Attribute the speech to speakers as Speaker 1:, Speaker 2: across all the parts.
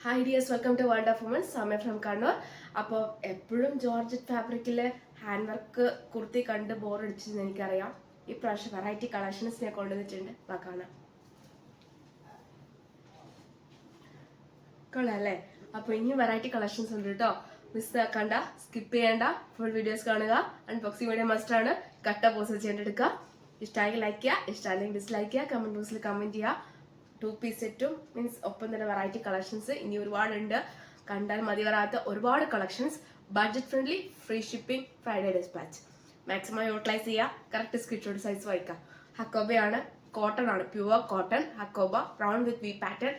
Speaker 1: Hi dears, welcome to World of Women. Samya from Kannur. അപ്പോൾ എപ്പോഴും georgette ഫാബ്രിക്കിൽ hand work kurti കണ്ട് ബോറടിച്ചെന്ന് എനിക്കറിയാം. ഈ പ്രാവശ്യം വെറൈറ്റി കളക്ഷൻസ് ഞാൻ കൊണ്ടുവന്നിട്ടുണ്ട്. കാണാം. കൊള്ളാല്ലേ? അപ്പോൾ ഇനി വെറൈറ്റി കളക്ഷൻസ് ഉണ്ട് കേട്ടോ. മിസ് ആക്കണ്ട, സ്കിപ്പ് ചെയ്യേണ്ട, ഫുൾ വീഡിയോസ് കാണുക. അൺബോക്സിംഗ് വീഡിയോ മസ്റ്റ് ആണ്. കട്ട പോസ്റ്റ് ചെയ്തെടുക്കുക. ഇഷ്ടമായെങ്കിൽ ലൈക്ക് ചെയ്യുക, ഇഷ്ടമല്ലെങ്കിൽ ഡിസ്ലൈക്ക് ചെയ്യുക, കമന്റ് ബോക്സിൽ കമന്റ് ചെയ്യുക. 2 പീസ് സെറ്റും മീൻസ് ഒപ്പം തന്നെ വെറൈറ്റി കളക്ഷൻസ് ഇനി ഒരുപാടുണ്ട്. കണ്ടാൽ മതി വരാത്ത ഒരുപാട് collections. Budget friendly, free shipping, Friday dispatch. Maximum utilise ചെയ്യുക. കറക്റ്റ് സ്ക്രീൻഷോട്ട് സൈസ് വായിക്കാം. ഹക്കോബയാണ്, കോട്ടൺ ആണ്, pure cotton Hakoba, brown with V pattern,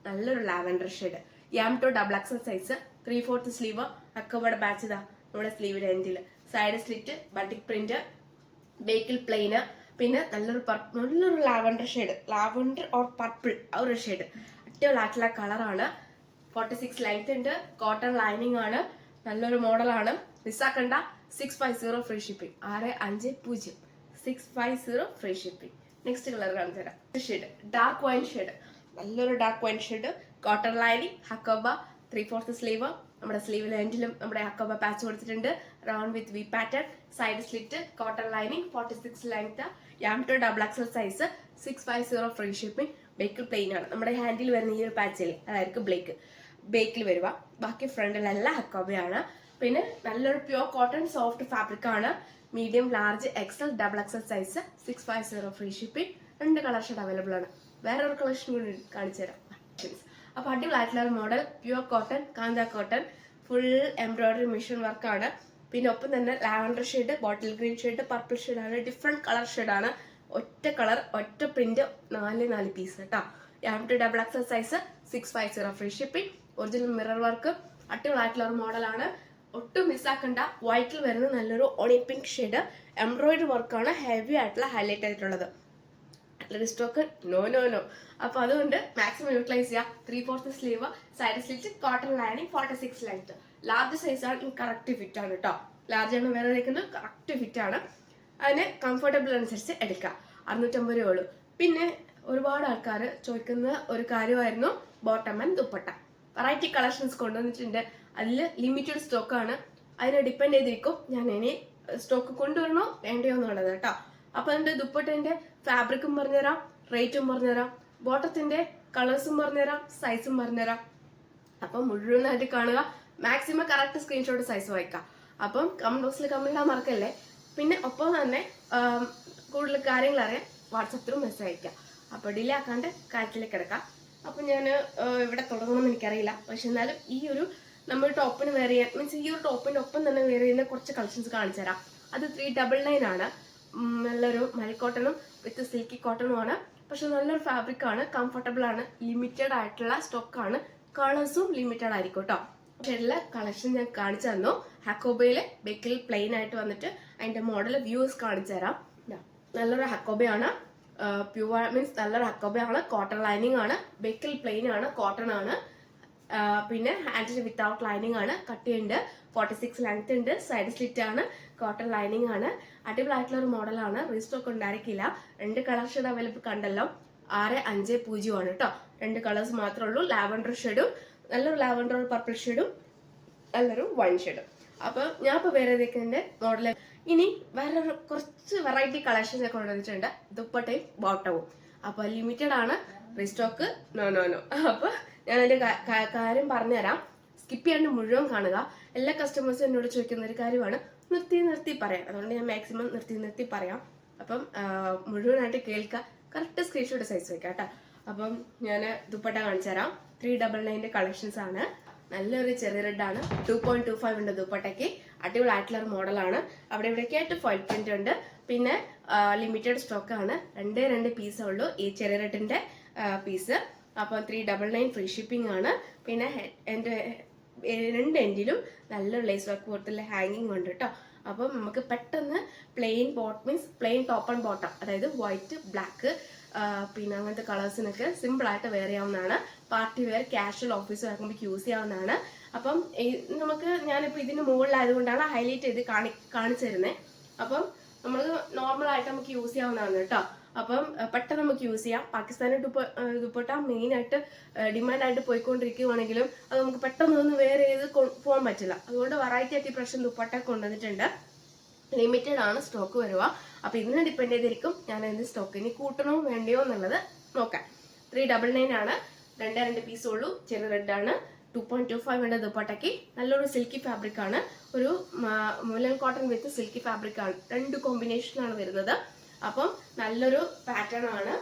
Speaker 1: നല്ലൊരു lavender shade. M to double XL size, 3/4 sleeve. ഹക്കോബയുടെ ബാച്ച് ഇതാ നമ്മുടെ സ്ലീവിന്റെ എൻഡിൽ. സൈഡ് സ്ലിറ്റ്, ബട്ടിക് പ്രിന്റ്, ബേക്കിൽ പ്ലെയിന്, പിന്നെ നല്ലൊരു lavender shade, lavender or purple, ആ ഒരു ഷെയ്ഡ് അടിപൊളിയായിട്ടുള്ള കളറാണ്. 46 ലെങ്ത് ഉണ്ട്, കോട്ടൺ ലൈനിങ് ആണ്, നല്ലൊരു മോഡലാണ്. മിസ്സാക്കണ്ട. 650 free shipping. 650 650 free shipping. Next colour കാണിച്ചു തരാം. ഷെയ്ഡ് ഡാർക്ക് വൈൻ ഷെയ്ഡ്, നല്ലൊരു dark wine shade, cotton lining, Hakoba, 3/4 sleeve. നമ്മുടെ സ്ലീവിൽ എൻഡിലും നമ്മുടെ ഹക്കോബ പാച്ച് കൊടുത്തിട്ടുണ്ട്. Round with V pattern, side slit, cotton lining, 46 length, M to double XL size, 650 free shipping. ബേക്കിൽ plain ആണ്. നമ്മുടെ ഹാൻഡിൽ വരുന്ന ഈ ഒരു പാച്ചിൽ അതായിരിക്കും ബേക്കിൽ വരിക. ബാക്കി ഫ്രണ്ടിലെല്ലാം ഹക്കോബയാണ്. പിന്നെ നല്ലൊരു പ്യുവർ കോട്ടൺ സോഫ്റ്റ് ഫാബ്രിക് ആണ്. Medium, large, XL, double XL size, 650 free shipping. 2 colour shade available ആണ്. വേറൊരു കളക്ഷൻ കൂടി കാണിച്ചു തരാം. അപ്പൊ അടിപൊളിയായിട്ടുള്ള ഒരു model, pure cotton, kantha cotton, full embroidery machine വർക്കാണ്. പിന്നെ ഒപ്പം തന്നെ lavender shade, bottle green shade, purple ഷെയ്ഡാണ്. ഡിഫറെന്റ് കളർ ഷെയ്ഡാണ്. ഒറ്റ കളർ, ഒറ്റ പ്രിന്റ്, 4 പീസ് കേട്ടോ. M to double XL size, 650 free shipping. Original mirror work, അടിപൊളിയായിട്ടുള്ള ഒരു മോഡലാണ്. ഒട്ടും മിസ്സാക്കണ്ട. വൈറ്റിൽ വരുന്ന നല്ലൊരു ഓണി പിങ്ക് ഷെയ്ഡ്, എംബ്രോയിഡറി വർക്കാണ്, ഹെവി ആയിട്ടുള്ള ഹൈലൈറ്റ് ആയിട്ടുള്ളത്. Stock no. അപ്പൊ അതുകൊണ്ട് മാക്സിമം യൂട്ടിലൈസ് ചെയ്യാം. 3/4 sleeve, side slit, cotton lining, 46 length. Large size ആണ്, കറക്റ്റ് ഫിറ്റ് ആണ് കേട്ടോ. ലാർജ് ആണ് വേറെ നിൽക്കുന്നത്, കറക്റ്റ് ഫിറ്റ് ആണ്. അതിന് കംഫർട്ടബിൾ അനുസരിച്ച് എടുക്കാം. 650 രൂപയുള്ളൂ. പിന്നെ ഒരുപാട് ആൾക്കാർ ചോദിക്കുന്ന ഒരു കാര്യമായിരുന്നു bottom and dupatta. Variety collections കൊണ്ടുവന്നിട്ടുണ്ട്. അതിൽ ലിമിറ്റഡ് സ്റ്റോക്ക് ആണ്. അതിനെ ഡിപ്പെൻഡ് ചെയ്തിരിക്കും ഞാൻ ഇനി സ്റ്റോക്ക് കൊണ്ടുവരണോ വേണ്ടയോ എന്നുള്ളത് കേട്ടോ. അപ്പൊ അതിന്റെ ദുപ്പട്ടന്റെ ഫാബ്രിക്കും പറഞ്ഞുതരാം, റേറ്റും പറഞ്ഞുതരാം, ബോട്ടത്തിന്റെ കളേഴ്സും പറഞ്ഞുതരാം, സൈസും പറഞ്ഞുതരാം. അപ്പം മുഴുവനായിട്ട് കാണുക. മാക്സിമം കറക്റ്റ് സ്ക്രീൻഷോട്ട് സൈസ് വായിക്കാം. അപ്പം കമന്റ് ബോക്സിൽ കമന്റ് ഇടാൻ മറക്കല്ലേ. പിന്നെ ഒപ്പം തന്നെ കൂടുതൽ കാര്യങ്ങൾ അറിയാൻ വാട്സപ്പ് ത്രൂ മെസ്സേജ് അയക്കാം. അപ്പൊ ഡിലേ ആക്കാണ്ട് കാര്യത്തിലേക്ക് കിടക്കാം. അപ്പൊ ഞാൻ ഇവിടെ തുടങ്ങണമെന്ന് എനിക്കറിയില്ല. പക്ഷെ എന്നാലും ഈ ഒരു നമ്മൾ ടോപ്പിന് വേറെ ചെയ്യാൻ മീൻസ് ഈ ഒരു ടോപ്പിന്റെ ഒപ്പം തന്നെ വേറെ ചെയ്യുന്ന കുറച്ച് കളക്ഷൻസ് കാണിച്ചു തരാം. അത് 399 ആണ്. നല്ലൊരു മൽക്കോട്ടണും വിത്ത് സിൽക്കി കോട്ടണും ആണ്. പക്ഷെ നല്ലൊരു ഫാബ്രിക് ആണ്, കംഫർട്ടബിൾ ആണ്, ലിമിറ്റഡ് ആയിട്ടുള്ള സ്റ്റോക്ക് ആണ്. കളേഴ്സും ലിമിറ്റഡ് ആയിരിക്കും കേട്ടോ. എല്ലാ കളക്ഷൻ ഞാൻ കാണിച്ചു തന്നു. ഹക്കോബയില് ബേക്കിൽ പ്ലെയിൻ ആയിട്ട് വന്നിട്ട് അതിന്റെ മോഡൽ വ്യൂസ് കാണിച്ചു തരാം. നല്ലൊരു ഹക്കോബയാണ്, പ്യുവർ മീൻസ് നല്ലൊരു ഹക്കോബയാണ്, കോട്ടൺ ലൈനിങ് ആണ്, ബേക്കിൽ പ്ലെയിൻ ആണ്, കോട്ടൺ ആണ്. പിന്നെ ഹാൻഡിൽ വിത്തൗട്ട് ലൈനിങ് ആണ്, കട്ടിയുണ്ട്, 46 ലെങ്ത് ഉണ്ട്, സൈഡ് സ്ലിറ്റ് ആണ്, കോട്ടൺ ലൈനിങ് ആണ്. അടിപൊളിയായിട്ടുള്ള ഒരു മോഡലാണ്. റീസ്റ്റോക്ക് ഉണ്ടായിരിക്കില്ല. 2 കളർ ഷെയ്ഡ് അവൈലബിൾ കണ്ടല്ലോ. 650 ആണ് കേട്ടോ. 2 കളേഴ്സ് മാത്രമേ ഉള്ളൂ. ലാവൻഡർ ഷെയ്ഡും, നല്ലൊരു ലാവൻഡർ പർപ്പിൾ ഷെയ്ഡും, നല്ലൊരു വൈൻ ഷെയ്ഡും. അപ്പൊ ഞാൻ ഇപ്പൊ വേറെ ഇതിന്റെ മോഡല് ഇനി വേറെ കുറച്ച് വെറൈറ്റി കളക്ഷൻസ് ഒക്കെ കൊണ്ടുവന്നിട്ടുണ്ട്. ദുപ്പട്ടയും ബോട്ടവും. അപ്പൊ ലിമിറ്റഡ് ആണ്, റീസ്റ്റോക്ക് നോ. അപ്പൊ ഞാൻ അതിന്റെ കാര്യം പറഞ്ഞുതരാം. സ്കിപ്പ് ചെയ്യാണ്ട് മുഴുവൻ കാണുക. എല്ലാ കസ്റ്റമേഴ്സും എന്നോട് ചോദിക്കുന്ന ഒരു കാര്യമാണ് നിർത്തി പറയാം. അതുകൊണ്ട് ഞാൻ മാക്സിമം നിർത്തി പറയാം. അപ്പം മുഴുവനായിട്ട് കേൾക്കുക. കറക്റ്റ് സ്ക്രീൻഷോട്ട് സൈസ് വെക്കാം കേട്ടോ. അപ്പം ഞാൻ ദുപ്പട്ട കാണിച്ചു തരാം. 399 കളക്ഷൻസ് ആണ്. നല്ലൊരു ചെറിയ റെഡ് ആണ്. 2.25 ഉണ്ട് ദുപ്പട്ടയ്ക്ക്. അടിപൊളിയായിട്ടുള്ള ഒരു മോഡലാണ്. അവിടെ ഇവിടേക്ക് ആയിട്ട് ഫോയിൽ പ്രിന്റ് ഉണ്ട്. പിന്നെ ലിമിറ്റഡ് സ്റ്റോക്ക് ആണ്. 2 പീസേ ഉള്ളൂ ഈ ചെറിയ റെഡിന്റെ പീസ്. അപ്പം 399 ഫ്രീ ഷിപ്പിംഗ് ആണ്. പിന്നെ എൻ്റെ 2 എൻഡിലും നല്ലൊരു ലേസ് വർക്ക് പോലത്തുള്ള ഹാങ്ങിങ് ഉണ്ട് കേട്ടോ. അപ്പം നമുക്ക് പെട്ടെന്ന് plain means plain top and bottom, അതായത് വൈറ്റ്, ബ്ലാക്ക്, പിന്നെ അങ്ങനത്തെ കളേഴ്സിനൊക്കെ സിമ്പിൾ ആയിട്ട് വെയർ ചെയ്യാവുന്നതാണ്. Party wear, casual, office wear use ചെയ്യാവുന്നതാണ്. അപ്പം നമുക്ക് ഞാനിപ്പോൾ ഇതിന് മുകളിലായതുകൊണ്ടാണ് ഹൈലൈറ്റ് ചെയ്ത് കാണിച്ചു തരുന്നത്. അപ്പം നമ്മൾ നോർമൽ ആയിട്ട് നമുക്ക് യൂസ് ചെയ്യാവുന്നതാണ് കേട്ടോ. അപ്പം പെട്ടെന്ന് നമുക്ക് യൂസ് ചെയ്യാം. പാകിസ്ഥാനി ദുപ്പട്ട മെയിനായിട്ട് ഡിമാൻഡായിട്ട് പോയിക്കൊണ്ടിരിക്കുകയാണെങ്കിലും അത് നമുക്ക് പെട്ടെന്നൊന്നും വേറെ ചെയ്ത് പോകാൻ പറ്റില്ല. അതുകൊണ്ട് വെറൈറ്റി ആയിട്ട് ഈ പ്രാവശ്യം ദുപ്പട്ട കൊണ്ടുവന്നിട്ടുണ്ട്. ലിമിറ്റഡ് ആണ് സ്റ്റോക്ക് വരിക. അപ്പൊ ഇതിനെ ഡിപ്പെൻഡ് ചെയ്തിരിക്കും ഞാൻ എന്ത് സ്റ്റോക്ക് ഇനി കൂട്ടണോ വേണ്ടിയോ എന്നുള്ളത് നോക്കാം. 399 ആണ്, 2 പീസ് ഉള്ളൂ. ചെറിയ റെഡ് ആണ്. 2.25 ഉണ്ട് ദുപ്പട്ടയ്ക്ക്. നല്ലൊരു സിൽക്കി ഫാബ്രിക് ആണ്. ഒരു മുലൻ കോട്ടൺ വിത്ത് സിൽക്കി ഫാബ്രിക് ആണ്. 2 കോമ്പിനേഷനാണ് വരുന്നത്. അപ്പം നല്ലൊരു പാറ്റേൺ ആണ്.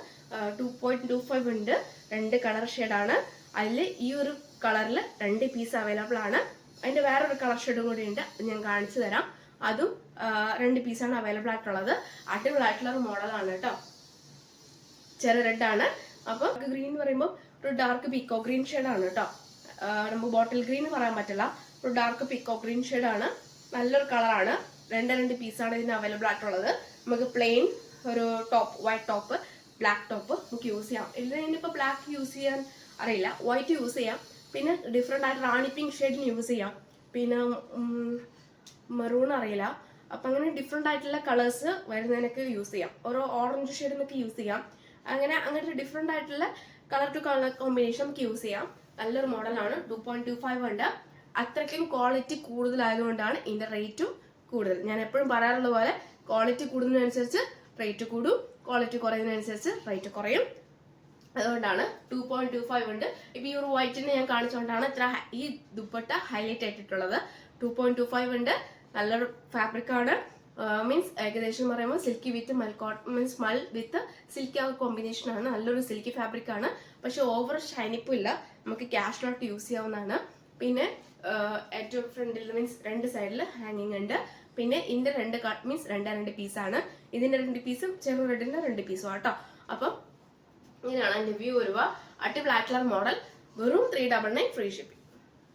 Speaker 1: 2.25 ഉണ്ട്. 2 കളർ ഷെയ്ഡാണ്. അതിൽ ഈ ഒരു കളറിൽ 2 പീസ് അവൈലബിൾ ആണ്. അതിന്റെ വേറൊരു കളർ ഷെയ്ഡും കൂടി ഉണ്ട്, ഞാൻ കാണിച്ചു തരാം. അതും 2 പീസാണ് അവൈലബിൾ ആയിട്ടുള്ളത്. അടിപൊളിയായിട്ടുള്ള ഒരു മോഡലാണ് കേട്ടോ. ചെറിയ റെഡ് ആണ്. അപ്പം ഗ്രീൻ എന്ന് പറയുമ്പോൾ ഒരു ഡാർക്ക് പീക്കോ ഗ്രീൻ ഷെയ്ഡാണ് കേട്ടോ. നമുക്ക് ബോട്ടിൽ ഗ്രീൻ പറയാൻ പറ്റില്ല. ഒരു ഡാർക്ക് പീക്കോ ഗ്രീൻ ഷെയ്ഡാണ്. നല്ലൊരു കളറാണ്. 2 പീസാണ് ഇതിന് അവൈലബിൾ ആയിട്ടുള്ളത്. നമുക്ക് പ്ലെയിൻ ഒരു top, white top, black top നമുക്ക് യൂസ് ചെയ്യാം. ഇതിനിപ്പോൾ ബ്ലാക്ക് യൂസ് ചെയ്യാൻ അറിയില്ല, വൈറ്റ് യൂസ് ചെയ്യാം. പിന്നെ ഡിഫറെൻ്റ് ആയിട്ട് റാണി പിങ്ക് ഷെയ്ഡിന് യൂസ് ചെയ്യാം. പിന്നെ മെറൂൺ അറിയില്ല. അപ്പം അങ്ങനെ ഡിഫറെൻ്റ് ആയിട്ടുള്ള കളേഴ്സ് വരുന്നതിനൊക്കെ യൂസ് ചെയ്യാം. ഓരോ ഓറഞ്ച് ഷെയ്ഡിനൊക്കെ യൂസ് ചെയ്യാം. അങ്ങനത്തെ ഡിഫറെൻ്റ് ആയിട്ടുള്ള കളർ ടു കളർ കോമ്പിനേഷൻ നമുക്ക് യൂസ് ചെയ്യാം. നല്ലൊരു മോഡലാണ്. 2.25 ഉണ്ട്. അത്രയ്ക്കും ക്വാളിറ്റി കൂടുതലായതുകൊണ്ടാണ് ഇതിന്റെ റേറ്റും കൂടുതൽ. ഞാൻ എപ്പോഴും പറയാറുള്ള പോലെ ക്വാളിറ്റി കൂടുന്നതിനനുസരിച്ച് റേറ്റ് കൂടും, ക്വാളിറ്റി കുറയുന്നതിനനുസരിച്ച് റേറ്റ് കുറയും. അതുകൊണ്ടാണ് 2.25 ഉണ്ട്. ഇപ്പൊ ഈ ഒരു വൈറ്റിനെ ഞാൻ കാണിച്ചുകൊണ്ടാണ് ഇത്ര ഈ ദുപ്പട്ട ഹൈലൈറ്റ് ആയിട്ടുള്ളത്. 2.25 ഉണ്ട്. നല്ലൊരു ഫാബ്രിക് ആണ്. മീൻസ് ഏകദേശം പറയുമ്പോൾ സിൽക്കി വിത്ത് മീൻസ് മൽ വിത്ത് സിൽക്കി ആ കോമ്പിനേഷൻ ആണ്. നല്ലൊരു സിൽക്കി ഫാബ്രിക് ആണ്. പക്ഷെ ഓവർ ഷൈനിപ്പും ഇല്ല. നമുക്ക് ക്യാഷ്വലായിട്ട് യൂസ് ചെയ്യാവുന്നതാണ്. പിന്നെ ഏറ്റവും ഫ്രണ്ടിൽ മീൻസ് 2 സൈഡിൽ ഹാങ്ങിങ് ഉണ്ട്. പിന്നെ ഇതിന്റെ 2 കട്ട് മീൻസ് 2 പീസാണ്. ഇതിന്റെ 2 പീസും ചെറു റെഡിന്റെ 2 പീസും ആട്ടോ. അപ്പം ഇങ്ങനെയാണ് എന്റെ വ്യൂ വരുക. അടിപൊളിയായിട്ടുള്ള മോഡൽ. വെറും 399 ഫ്രീ ഷിപ്പിംഗ്.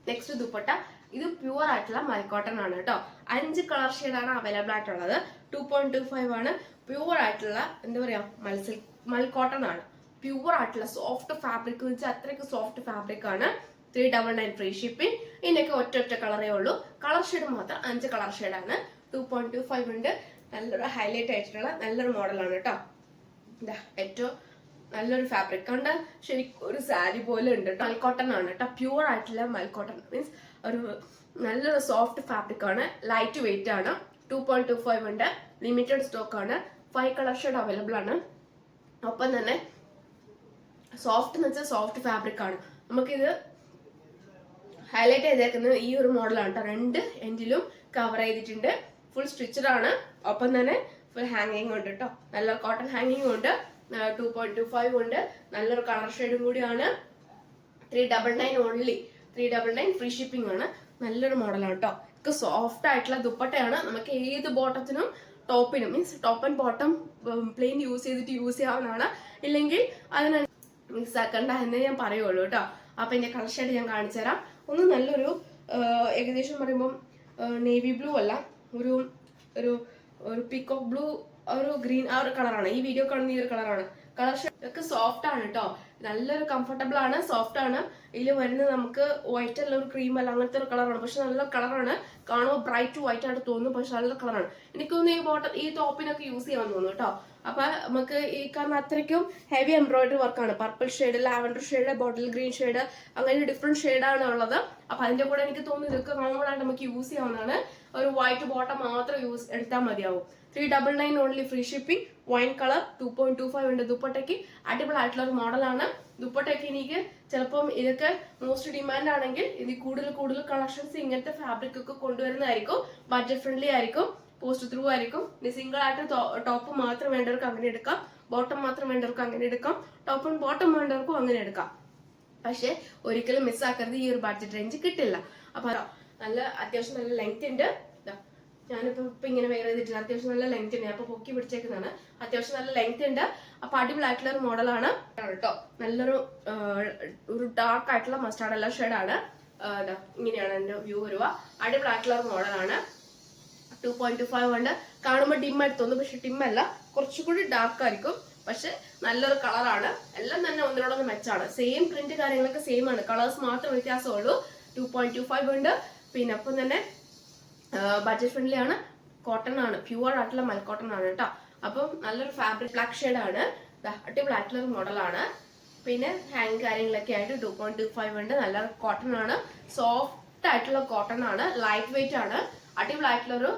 Speaker 1: നെക്സ്റ്റ് ദുപ്പട്ട. ഇത് പ്യുവർ ആയിട്ടുള്ള മൽക്കോട്ടൺ ആണ് കേട്ടോ. 5 കളർ ഷെയ്ഡാണ് അവൈലബിൾ ആയിട്ടുള്ളത്. 2.25 ആണ്. പ്യുവർ ആയിട്ടുള്ള എന്താ പറയാ മൽക്കോട്ടൺ ആണ്. പ്യുവർ ആയിട്ടുള്ള സോഫ്റ്റ് ഫാബ്രിക് വെച്ചാൽ അത്രയ്ക്ക് സോഫ്റ്റ് ഫാബ്രിക് ആണ്. 399 ഫ്രീ ഷിപ്പിംഗ്. ഇതിനൊക്കെ ഒറ്റ കളറേ ഉള്ളൂ. കളർ ഷെയ്ഡ് മാത്രം 5 കളർ ഷെയ്ഡാണ്. 2.25 ഉണ്ട്. നല്ലൊരു ഹൈലൈറ്റ് ആയിട്ടുള്ള നല്ലൊരു മോഡലാണ് കേട്ടോ. ഇതാ ഏറ്റവും നല്ലൊരു ഫാബ്രിക് ഉണ്ട്. ശരിക്കും ഒരു സാരി പോലെ ഉണ്ട്. മൽക്കോട്ടൺ ആണ് കേട്ടോ. പ്യുവർ ആയിട്ടുള്ള മൽക്കോട്ടൺ മീൻസ് ഒരു നല്ലൊരു സോഫ്റ്റ് ഫാബ്രിക് ആണ്. ലൈറ്റ് വെയിറ്റ് ആണ്. 2.25 ഉണ്ട്. ലിമിറ്റഡ് സ്റ്റോക്ക് ആണ്. 5 കളർ ഷെയ്ഡ് അവൈലബിൾ ആണ്. ഒപ്പം തന്നെ സോഫ്റ്റ് എന്ന് വെച്ചാൽ സോഫ്റ്റ് ഫാബ്രിക് ആണ്. നമുക്കിത് ഹൈലൈറ്റ് ചെയ്തേക്കുന്നത് ഈ ഒരു മോഡലാണ് കേട്ടോ. 2 എൻഡിലും കവർ ചെയ്തിട്ടുണ്ട്. ഫുൾ സ്റ്റിച്ചഡ് ആണ്. ഒപ്പം തന്നെ ഫുൾ ഹാങ്ങിങ് ഉണ്ട് കേട്ടോ. നല്ല കോട്ടൺ ഹാങ്ങിങ് ഉണ്ട്. 2.25 ഉണ്ട്. നല്ലൊരു കളർ ഷെയ്ഡും കൂടിയാണ്. 399 ഓൺലി. 399 ഫ്രീ ഷിപ്പിംഗ് ആണ്. നല്ലൊരു മോഡലാണ് കേട്ടോ. ഇത് സോഫ്റ്റ് ആയിട്ടുള്ള ദുപ്പട്ടയാണ്. നമുക്ക് ഏത് ബോട്ടത്തിനും ടോപ്പിനും means top and bottom plain use ചെയ്തിട്ട് യൂസ് ചെയ്യാവുന്നതാണ്. ഇല്ലെങ്കിൽ അതിന് മിക്സ് ആക്കണ്ട എന്നേ ഞാൻ പറയുള്ളൂ കേട്ടോ. അപ്പൊ എന്റെ കളർ ഷെയ്ഡ് ഞാൻ കാണിച്ചു തരാം. ഒന്ന് നല്ലൊരു ഏകദേശം പറയുമ്പോൾ നേവി ബ്ലൂ അല്ല, ഒരു ഒരു ഒരു പീക്കോക്ക് ബ്ലൂ, ഒരു ഗ്രീൻ ആ ഒരു കളറാണ്. ഈ വീഡിയോ കാണുന്ന ഈ ഒരു കളറാണ്. കളർ ഷെയ്ഡ് ഒക്കെ സോഫ്റ്റ് ആണ് കേട്ടോ. നല്ലൊരു കംഫർട്ടബിൾ ആണ്. സോഫ്റ്റ് ആണ്. ഇതിൽ വരുന്നത് നമുക്ക് വൈറ്റ് അല്ല, ഒരു ക്രീം അല്ല, അങ്ങനത്തെ ഒരു കളറാണ്. പക്ഷെ നല്ല കളറാണ്. കാണുമ്പോൾ ബ്രൈറ്റ് വൈറ്റ് ആയിട്ട് തോന്നും. പക്ഷെ നല്ല കളറാണ്. എനിക്ക് തോന്നുന്നു ഈ ടോപ്പിനൊക്കെ യൂസ് ചെയ്യാൻ തോന്നുന്നു കേട്ടോ. അപ്പൊ നമുക്ക് ഈ കാരണം അത്രയ്ക്കും ഹെവി എംബ്രോയിഡറി വർക്കാണ്. Purple shade, lavender shade, bottle green shade, അങ്ങനെ ഡിഫറെന്റ് ഷെയ്ഡാണ് ഉള്ളത്. അപ്പൊ അതിന്റെ കൂടെ എനിക്ക് തോന്നുന്നു ഇതൊക്കെ കോമൺ ആയിട്ട് നമുക്ക് യൂസ് ചെയ്യാവുന്നതാണ്. ഒരു വൈറ്റ് ബോട്ടം മാത്രം എടുത്താൽ മതിയാവും. 399 only free shipping. Wine colour. 2.25 ഉണ്ട് ദുപ്പട്ടയ്ക്ക്. അടിപൊളിയായിട്ടുള്ള ഒരു മോഡലാണ്. ദുപ്പട്ടയ്ക്ക് എനിക്ക് ചിലപ്പം ഇതൊക്കെ മോസ്റ്റ് ഡിമാൻഡ് ആണെങ്കിൽ ഇത് കൂടുതൽ കളക്ഷൻസ് ഇങ്ങനത്തെ ഫാബ്രിക് ഒക്കെ കൊണ്ടുവരുന്നതായിരിക്കും. ബഡ്ജറ്റ് ഫ്രണ്ട്ലി ആയിരിക്കും. പോസ്റ്റ് ത്രൂ ആയിരിക്കും. സിംഗിൾ ആയിട്ട് ടോപ്പ് മാത്രം വേണ്ടവർക്ക് അങ്ങനെ എടുക്കാം. ബോട്ടം മാത്രം വേണ്ടവർക്ക് അങ്ങനെ എടുക്കാം. ടോപ്പ് ആൻഡ് ബോട്ടം വേണ്ടവർക്കും അങ്ങനെ എടുക്കാം. പക്ഷെ ഒരിക്കലും മിസ്സാക്കരുത്. ഈ ഒരു ബഡ്ജറ്റ് റേഞ്ച് കിട്ടില്ല. അപ്പൊ നല്ല അത്യാവശ്യം നല്ല ലെങ്ത് ഉണ്ട്. ഞാനിപ്പോ ഇങ്ങനെ വെയർ ചെയ്തിട്ടില്ല. അത്യാവശ്യം നല്ല ലെങ്ത് ഉണ്ട്. അപ്പൊ പൊക്കി പിടിച്ചേക്കുന്നതാണ്. അത്യാവശ്യം നല്ല ലെങ്ത് ഉണ്ട്. അപ്പൊ അടിപൊളിയായിട്ടുള്ള ഒരു മോഡലാണ് കേട്ടോ. നല്ലൊരു ഒരു ഡാർക്ക് ആയിട്ടുള്ള മസ്റ്റാർഡ് എല്ലാം ഷെയ്ഡാണ്. ഇങ്ങനെയാണ് എന്റെ വ്യൂ വരിക. അടിപൊളിയായിട്ടുള്ള ഒരു മോഡലാണ്. 2.25 ഉണ്ട്. കാണുമ്പോൾ ഡിമ്മായിട്ട് തോന്നും. പക്ഷെ ഡിമ്മല്ല, കുറച്ചുകൂടി ഡാർക്ക് ആയിരിക്കും. പക്ഷെ നല്ലൊരു കളറാണ്. എല്ലാം തന്നെ ഒന്നിനോടൊന്ന് മെച്ചാണ്. സെയിം പ്രിന്റ് കാര്യങ്ങളൊക്കെ സെയിം ആണ്. കളേഴ്സ് മാത്രം വ്യത്യാസമുള്ളൂ. 2.25 ഉണ്ട്. പിന്നെ അപ്പം തന്നെ ബഡ്ജറ്റ് ഫ്രണ്ട്ലി ആണ്. കോട്ടൺ ആണ്. പ്യുവർ ആയിട്ടുള്ള മൽക്കോട്ടൺ ആണ് കേട്ടോ. അപ്പം നല്ലൊരു ഫാബ്രിക് ബ്ലാക്ക് ഷെയ്ഡാണ്, അടിപൊളിയായിട്ടുള്ളൊരു മോഡലാണ്. പിന്നെ ഹാങ് കാര്യങ്ങളൊക്കെ ആയിട്ട് 2.25 ഉണ്ട്. നല്ല കോട്ടൺ ആണ്, സോഫ്റ്റ് ആയിട്ടുള്ള കോട്ടൺ ആണ്, ലൈറ്റ് വെയിറ്റ് ആണ്, അടിപൊളിയായിട്ടുള്ളൊരു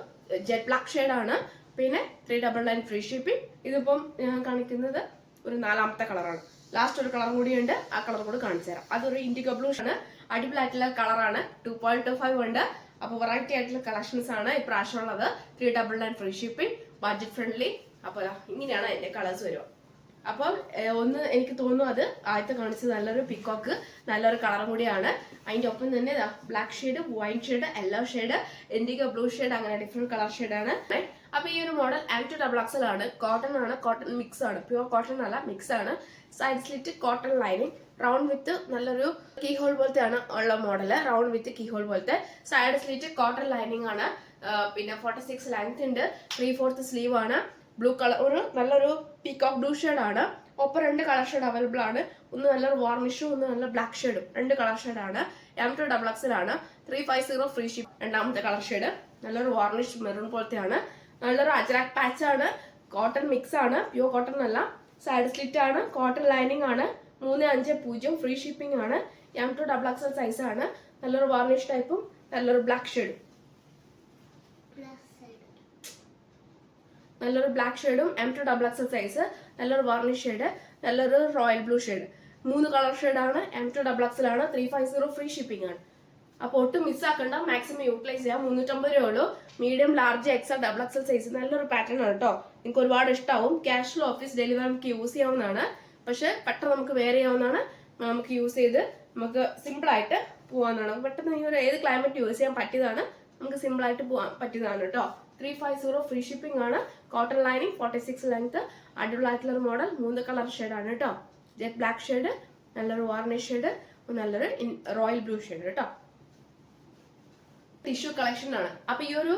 Speaker 1: ജെറ്റ് ബ്ലാക്ക് ഷെയ്ഡാണ്. പിന്നെ 399 ഫ്രീ ഷിപ്പിംഗ്. ഇതിപ്പം ഞാൻ കാണിക്കുന്നത് ഒരു 4ാമത്തെ കളറാണ്. ലാസ്റ്റ് ഒരു കളർ കൂടിയുണ്ട്, ആ കളർ കൂടി കാണിച്ചു തരാം. അതൊരു ഇൻഡിഗോ ബ്ലൂ ആണ്, അടിപൊളിയായിട്ടുള്ള കളറാണ്. 2.25 ഉണ്ട്. അപ്പോൾ വെറൈറ്റി ആയിട്ടുള്ള കളക്ഷൻസ് ആണ് ഇപ്രാവശ്യം ഉള്ളത്. 399 ഫ്രീ ഷിപ്പിംഗ്, ബഡ്ജറ്റ് ഫ്രണ്ട്ലി. അപ്പോൾ ഇങ്ങനെയാണ് അതിന്റെ കളേഴ്സ് വരിക. അപ്പം ഒന്ന് എനിക്ക് തോന്നുന്നു അത് ആദ്യത്തെ കാണിച്ചത് നല്ലൊരു പിക്കോക്ക്, നല്ലൊരു കളറും കൂടിയാണ്. അതിന്റെ ഒപ്പം തന്നെ black shade, white shade, yellow shade, indigo blue shade, അങ്ങനെ ഡിഫറെന്റ് കളർ ഷെയ്ഡാണ്. അപ്പൊ ഈ ഒരു മോഡൽ M2XX ആണ്, കോട്ടൺ ആണ്, കോട്ടൺ മിക്സ് ആണ്, പ്യുവർ കോട്ടൺ അല്ല, മിക്സ് ആണ്. Side slit cotton lining, round with നല്ലൊരു കീ ഹോൾ പോലത്തെ ആണ് ഉള്ള model, round with key hole പോലത്തെ. സൈഡ് സ്ലിറ്റ് കോട്ടൺ ലൈനിങ് ആണ്. പിന്നെ 46 ലെങ്ത് ഉണ്ട്, 3/4 സ്ലീവ് ആണ്. ബ്ലൂ കളർ, ഒരു നല്ലൊരു പീകോക്ക് ബ്ലൂ ഷെയ്ഡ് ആണ്. ഒപ്പം 2 കളർ ഷെയ്ഡ് അവൈലബിൾ ആണ്. ഒന്ന് നല്ലൊരു വാർണിഷും ഒന്ന് നല്ല ബ്ലാക്ക് ഷെയ്ഡും, 2 കളർ ഷെയ്ഡ് ആണ്. M2XX ആണ്. 350 ഫ്രീ ഷിപ്പ്. രണ്ടാമത്തെ കളർ ഷെയ്ഡ് നല്ലൊരു വാർണിഷ് മെറൂൺ പോലത്തെയാണ്. നല്ലൊരു അജ്രാക് പാച്ച് ആണ്, കോട്ടൺ മിക്സ് ആണ്, പ്യൂർ കോട്ടൺ അല്ല. സൈഡ് സ്ലിറ്റ് ആണ്, കോട്ടൺ ലൈനിങ് ആണ്. 350 ഫ്രീ ഷിപ്പിംഗ് ആണ്. M2XX സൈസ് ആണ്. നല്ലൊരു വാർണിഷ് ടൈപ്പും നല്ലൊരു ബ്ലാക്ക് ഷെയ്ഡും, നല്ലൊരു ബ്ലാക്ക് ഷെയ്ഡും M2XX സൈസ്, നല്ലൊരു വാർണിഷ് ഷെയ്ഡ്, നല്ലൊരു റോയൽ ബ്ലൂ ഷെയ്ഡ്. 3 കളർ ഷെയ്ഡാണ്. M2XX ആണ്. 350 ഫ്രീ ഷിപ്പിംഗ് ആണ്. അപ്പോൾ ഒട്ടും മിസ്സാക്കണ്ട, മാക്സിമം യൂട്ടിലൈസ് ചെയ്യാം. 350 രൂപയേ ഉള്ളൂ. Medium, large, XL, XXL size, നല്ലൊരു പാറ്റേൺ ആണ് കേട്ടോ. നിങ്ങൾക്ക് ഒരുപാട് ഇഷ്ടമാവും. ക്യാഷ്വൽ ഓഫീസ് ഡെലിവറി നമുക്ക് യൂസ് ചെയ്യാവുന്നതാണ്. പക്ഷെ പെട്ടെന്ന് നമുക്ക് വെയർ ചെയ്യാവുന്നതാണ്. നമുക്ക് യൂസ് ചെയ്ത് നമുക്ക് സിമ്പിൾ ആയിട്ട് പോകാവുന്നതാണ്. പെട്ടെന്ന് ഈ ഒരു ഏത് ക്ലൈമറ്റ് യൂസ് ചെയ്യാൻ പറ്റിയതാണ്, നമുക്ക് സിമ്പിൾ ആയിട്ട് പോകാൻ പറ്റിയതാണ് കേട്ടോ. 350 ഫ്രീ ഷിപ്പിംഗ് ആണ്. കോട്ടൺ ലൈനിങ്, 46 ലെങ്ത്, അടിപൊളിയായിട്ടുള്ള മോഡൽ. 3 കളർ ഷെയ്ഡാണ് കേട്ടോ. ജെറ്റ് ബ്ലാക്ക് ഷെയ്ഡ്, നല്ലൊരു വാർണിഷ് ഷെയ്ഡ്, നല്ലൊരു റോയൽ ബ്ലൂ ഷെയ്ഡ് കേട്ടോ. ടിഷ്യൂ കളക്ഷൻ ആണ്. അപ്പൊ ഈ ഒരു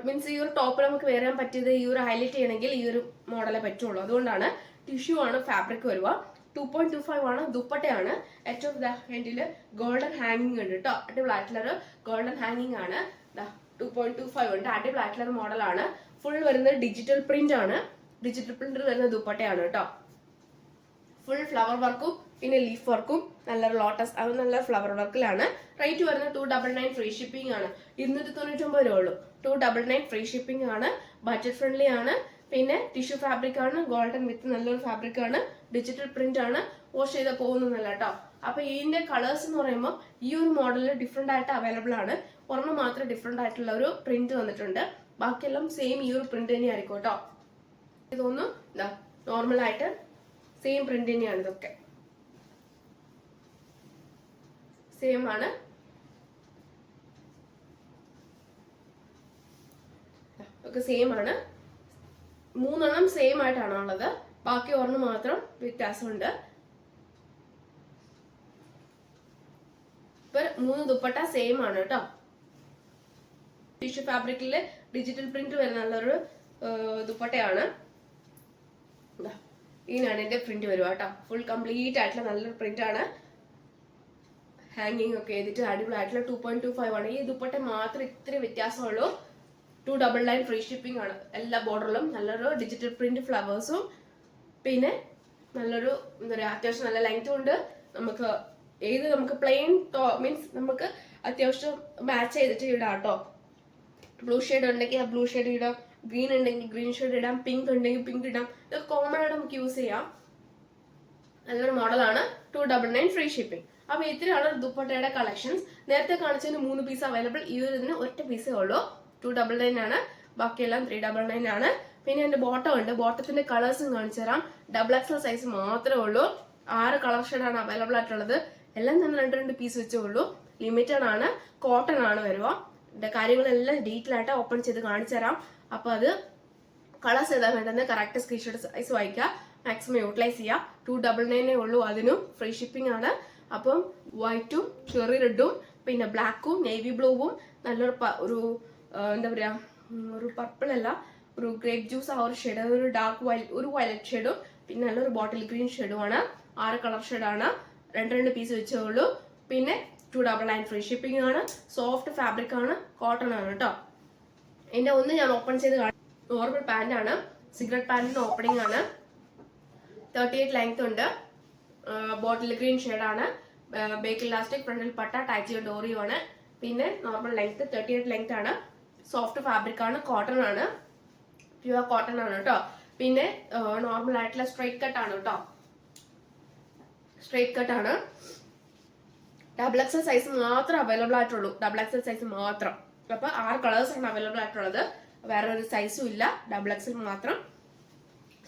Speaker 1: മീൻസ് ഈ ഒരു ടോപ്പ് നമുക്ക് വെയർ ചെയ്യാൻ പറ്റിയത്, ഈ ഒരു ഹൈലൈറ്റ് ചെയ്യണമെങ്കിൽ ഈ ഒരു മോഡലേ പറ്റുള്ളൂ. അതുകൊണ്ടാണ് ടിഷ്യൂ ആണ് ഫാബ്രിക് വരുക. 2.25 ആണ്. ദുപ്പട്ടയാണ്. ഏറ്റവും ഹാൻഡില് ഗോൾഡൻ ഹാങ്ങിങ് ഉണ്ട് കേട്ടോ. അടിപൊളിയായിട്ടുള്ളൊരു ഗോൾഡൻ ഹാങ്ങിങ് ആണ്. 2.25 ഉണ്ട്. അടിപൊളിയായിട്ടുള്ളൊരു മോഡലാണ്. ഫുൾ വരുന്നത് ഡിജിറ്റൽ പ്രിന്റ് ആണ്. ഡിജിറ്റൽ പ്രിന്റ് വരുന്ന ദുപ്പട്ടയാണ് കേട്ടോ. ഫുൾ ഫ്ലവർ വർക്കും പിന്നെ ലീഫ് വർക്കും, നല്ലൊരു ലോട്ടസ്, അത് നല്ല ഫ്ലവർ വർക്കിലാണ്. റേറ്റ് വരുന്നത് 299 ഫ്രീ ഷിപ്പിംഗ് ആണ്. 299 രൂപ ഉള്ളൂ. 299 ഫ്രീ ഷിപ്പിംഗ് ആണ്. ബഡ്ജറ്റ് ഫ്രണ്ട്ലി ആണ്. പിന്നെ ടിഷ്യൂ ഫാബ്രിക് ആണ്, ഗോൾഡൻ വിത്ത് നല്ലൊരു ഫാബ്രിക് ആണ്, ഡിജിറ്റൽ പ്രിന്റ് ആണ്. വാഷ് ചെയ്ത് പോകുന്നതല്ല കേട്ടോ. അപ്പൊ ഇതിന്റെ കളേഴ്സ് എന്ന് പറയുമ്പോൾ ഈ ഒരു മോഡലിൽ ഡിഫറെന്റ് ആയിട്ട് അവൈലബിൾ ആണ്. ഒരെണ്ണം മാത്രം ഡിഫറെന്റ് ആയിട്ടുള്ള ഒരു പ്രിന്റ് വന്നിട്ടുണ്ട്. ബാക്കിയെല്ലാം സെയിം ഈ ഒരു പ്രിന്റ് തന്നെയായിരിക്കും കേട്ടോ. ഇതൊന്നും നോർമൽ ആയിട്ട് സെയിം പ്രിന്റ് തന്നെയാണ്. ഇതൊക്കെ സെയിം ആണ്. ഒക്കെ സെയിം ആണ്. 3 എണ്ണം സെയിം ആയിട്ടാണ് ഉള്ളത്. ബാക്കി ഒരെണ്ണം മാത്രം വ്യത്യാസമുണ്ട്. ഇപ്പൊ 3 ദുപ്പട്ട സെയിം ആണ് കേട്ടോ. ടിഷ്യൂ ഫാബ്രിക്കില് ഡിജിറ്റൽ പ്രിന്റ് വരുന്ന നല്ലൊരു ദുപ്പട്ടയാണ്. ഇതിനാണ് എന്റെ പ്രിന്റ് വരുക കേട്ടോ. ഫുൾ കംപ്ലീറ്റ് ആയിട്ടുള്ള നല്ലൊരു പ്രിന്റ് ആണ്. ഹാങ്ങിങ് ഒക്കെ ചെയ്തിട്ട് അടിപൊളിയായിട്ടുള്ള 2.25 ആണ്. ഈ ദുപ്പട്ട മാത്രം ഇത്തിരി വ്യത്യാസമുള്ളൂ. 299 ഫ്രീ ഷിപ്പിംഗ് ആണ്. എല്ലാ ബോർഡറിലും നല്ലൊരു ഡിജിറ്റൽ പ്രിന്റ് ഫ്ലവേഴ്സും പിന്നെ നല്ലൊരു എന്താ പറയുക, അത്യാവശ്യം നല്ല ലെങ്ത്തും ഉണ്ട്. നമുക്ക് പ്ലെയിൻ മീൻസ് നമുക്ക് അത്യാവശ്യം മാച്ച് ചെയ്തിട്ട് ഇടാം കേട്ടോ. ബ്ലൂ ഷെയ്ഡ് ഉണ്ടെങ്കിൽ ആ ബ്ലൂ ഷെയ്ഡ് ഇടാം, ഗ്രീൻ ഉണ്ടെങ്കിൽ ഗ്രീൻ ഷെയ്ഡ് ഇടാം, പിങ്ക് ഉണ്ടെങ്കിൽ പിങ്ക് ഇടാം. ഇതൊക്കെ കോമൺ ആയിട്ട് നമുക്ക് യൂസ് ചെയ്യാം. നല്ലൊരു മോഡലാണ്. 299 ഫ്രീ ഷിപ്പിംഗ്. അപ്പൊ ഇത്രയാണ് ദുപ്പട്ടയുടെ കളക്ഷൻസ്. നേരത്തെ കാണിച്ചതിന് 3 പീസ് അവൈലബിൾ. ഈ ഒരു ഇതിന് ഒറ്റ പീസേ ഉള്ളൂ. 299 ആണ്. ബാക്കിയെല്ലാം 399 ആണ്. പിന്നെ എന്റെ ബോട്ടം ഉണ്ട്. ബോട്ടത്തിന്റെ കളേഴ്സും കാണിച്ചു തരാം. XXL സൈസ് മാത്രമേ ഉള്ളൂ. 6 കളർ ഷെയ്ഡാണ് അവൈലബിൾ ആയിട്ടുള്ളത്. എല്ലാം തന്നെ 2 പീസ് വെച്ചേ ഉള്ളൂ. ലിമിറ്റഡ് ആണ്. കോട്ടൺ ആണ് വരുക. കാര്യങ്ങളെല്ലാം ഡീറ്റെയിൽ ആയിട്ട് ഓപ്പൺ ചെയ്ത് കാണിച്ചു തരാം. അപ്പൊ അത് കളേഴ്സ് ഏതാ വേണ്ടത് കറക്റ്റ് സ്ക്രീൻഷോട്ട് സൈസ് വായിക്കുക. മാക്സിമം യൂട്ടിലൈസ് ചെയ്യുക. 299 ഉള്ളൂ. അതിനും ഫ്രീ ഷിപ്പിംഗ് ആണ്. അപ്പം വൈറ്റും ചെറി റെഡും പിന്നെ ബ്ലാക്കും നേവി ബ്ലൂവും നല്ലൊരു ഒരു എന്താ പറയാ, ഒരു പർപ്പിൾ അല്ല, ഒരു ഗ്രേപ്പ് ജ്യൂസ് ആ ഒരു ഷെയ്ഡ്, ഒരു ഡാർക്ക് ഒരു വയലറ്റ് ഷെയ്ഡും പിന്നെ നല്ലൊരു ബോട്ടിൽ ഗ്രീൻ ഷെയ്ഡുമാണ്. 6 കളർ ഷെയ്ഡാണ്. 2 പീസ് വെച്ചേ ഉള്ളൂ. പിന്നെ 299 ഫ്രീ ഷിപ്പിംഗ് ആണ്. സോഫ്റ്റ് ഫാബ്രിക് ആണ്, കോട്ടൺ ആണ് കേട്ടോ. എന്റെ ഒന്ന് ഞാൻ ഓപ്പൺ ചെയ്ത് നോർമൽ പാന്റ് ആണ്. സിഗരറ്റ് പാന്റിന് ഓപ്പണിംഗ് ആണ്. 38 ലെങ്ത് ഉണ്ട്. ബോട്ടിൽ ഗ്രീൻ ഷെയ്ഡാണ്. ബേക്ക് ഇലാസ്റ്റിക്, ഫ്രണ്ടിൽ പട്ട, ടൈറ്റ് ഡോറിയോ ആണ്. പിന്നെ നോർമൽ ലെങ്ത് 38 ലെങ്ത് ആണ്. സോഫ്റ്റ് ഫാബ്രിക് ആണ്, കോട്ടൺ ആണ്, പ്യുവർ കോട്ടൺ ആണ് കേട്ടോ. പിന്നെ നോർമൽ ആയിട്ടുള്ള സ്ട്രൈറ്റ് കട്ട് ആണ് കേട്ടോ. സ്ട്രൈറ്റ് കട്ട് ആണ്. ഡബിൾ എക്സൽ സൈസ് മാത്രം അവൈലബിൾ ആയിട്ടുള്ളൂ. ഡബിൾ എക്സൽ സൈസ് മാത്രം. അപ്പൊ 6 കളേഴ്സ് ആണ് അവൈലബിൾ ആയിട്ടുള്ളത്. വേറെ ഒരു സൈസും ഇല്ല, ഡബിൾ എക്സൽ മാത്രം.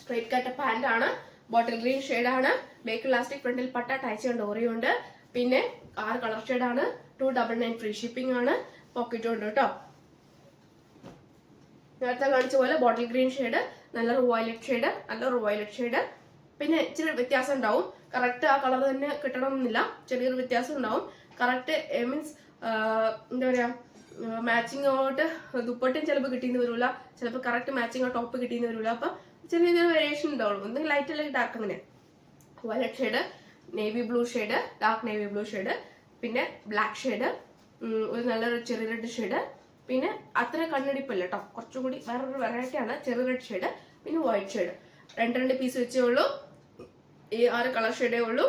Speaker 1: സ്ട്രൈറ്റ് കട്ട് പാന്റ് ആണ്. ബോട്ടിൽ ഗ്രീൻ ഷെയ്ഡ് ആണ്. ബേക്ക് ഇലാസ്റ്റിക്, ഫ്രണ്ടിൽ പട്ട, ടൈച്ച് ഡോറിയോ ഉണ്ട്. പിന്നെ 6 കളർ ഷെയ്ഡ് ആണ്. 299 ഫ്രീ ഷിപ്പിംഗ് ആണ്. പോക്കറ്റും ഉണ്ട് കേട്ടോ. നേരത്തെ കാണിച്ച പോലെ ബോട്ടിൽ ഗ്രീൻ ഷെയ്ഡ്, നല്ലൊരു വയലറ്റ് ഷെയ്ഡ്, നല്ലൊരു വയലറ്റ് ഷെയ്ഡ്. പിന്നെ ഇച്ചിരി വ്യത്യാസം ഉണ്ടാവും. കറക്റ്റ് ആ കളർ തന്നെ കിട്ടണമെന്നില്ല, ചെറിയൊരു വ്യത്യാസം ഉണ്ടാവും. കറക്റ്റ് മീൻസ് എന്താ പറയാ, മാച്ചിങ് ആയിട്ട് ദുപ്പട്ടയും ചിലപ്പോൾ കിട്ടിയെന്ന് വരില്ല, ചിലപ്പോൾ കറക്റ്റ് മാച്ചിങ് ആ ടോപ്പ് കിട്ടിയെന്ന് വരില്ല. അപ്പൊ ചെറിയ ചെറിയ വേരിയേഷൻ ഉണ്ടാവുള്ളൂ. എന്തെങ്കിലും ലൈറ്റ് അല്ലെങ്കിൽ ഡാർക്ക് അങ്ങനെ. Violet shade, navy blue shade, dark navy blue shade, പിന്നെ ബ്ലാക്ക് ഷെയ്ഡ്, ഒരു നല്ലൊരു ചെറിയ റെഡ് ഷെയ്ഡ്. പിന്നെ അത്ര കണ്ണടിപ്പല്ല കേട്ടോ, കുറച്ചും കൂടി വേറൊരു വെറൈറ്റി ആണ്. ചെറിയ റെഡ് ഷെയ്ഡ്, പിന്നെ വൈറ്റ് ഷെയ്ഡ്. 2 പീസ് വെച്ചേ ഉള്ളൂ. ഈ 6 കളർ ഷെയ്ഡേ ഉള്ളൂ.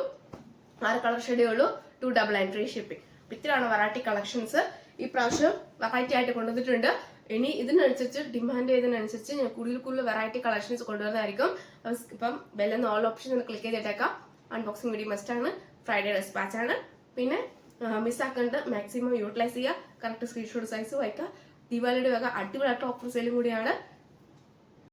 Speaker 1: 6 കളർ ഷെയ്ഡേ ഉള്ളൂ. 299 ഫ്രീ ഷിപ്പിംഗ്. ഇത്രയാണ് വെറൈറ്റി കളക്ഷൻസ് ഈ പ്രാവശ്യം വെറൈറ്റി ആയിട്ട് കൊണ്ടുവന്നിട്ടുണ്ട്. ഇനി ഇതിനനുസരിച്ച് ഡിമാൻഡ് ചെയ്തതിനനുസരിച്ച് ഞാൻ കൂടുതൽ വെറൈറ്റി കളക്ഷൻസ് കൊണ്ടുവരുന്നതായിരിക്കും. ഇപ്പം ബെല്ലെന്ന് ഓൾ ഓപ്ഷൻ ഒന്ന് ക്ലിക്ക് ചെയ്തിട്ടേക്കാം. അൺബോക്സിംഗ് വീഡിയോ മസ്റ്റ് ആണ്. ഫ്രൈഡേ ഡെസ്പാച്ച് ആണ്. പിന്നെ മിസ്സാക്കേണ്ട മാക്സിമം യൂട്ടിലൈസ് ചെയ്യുക. കറക്റ്റ് സ്ക്രീൻഷോട്ട് സൈസ് വയ്ക്കുക. ദീപാവലിയുടെ വക അടിപൊളിയായിട്ട് ഓഫർ സെയിലും കൂടിയാണ്.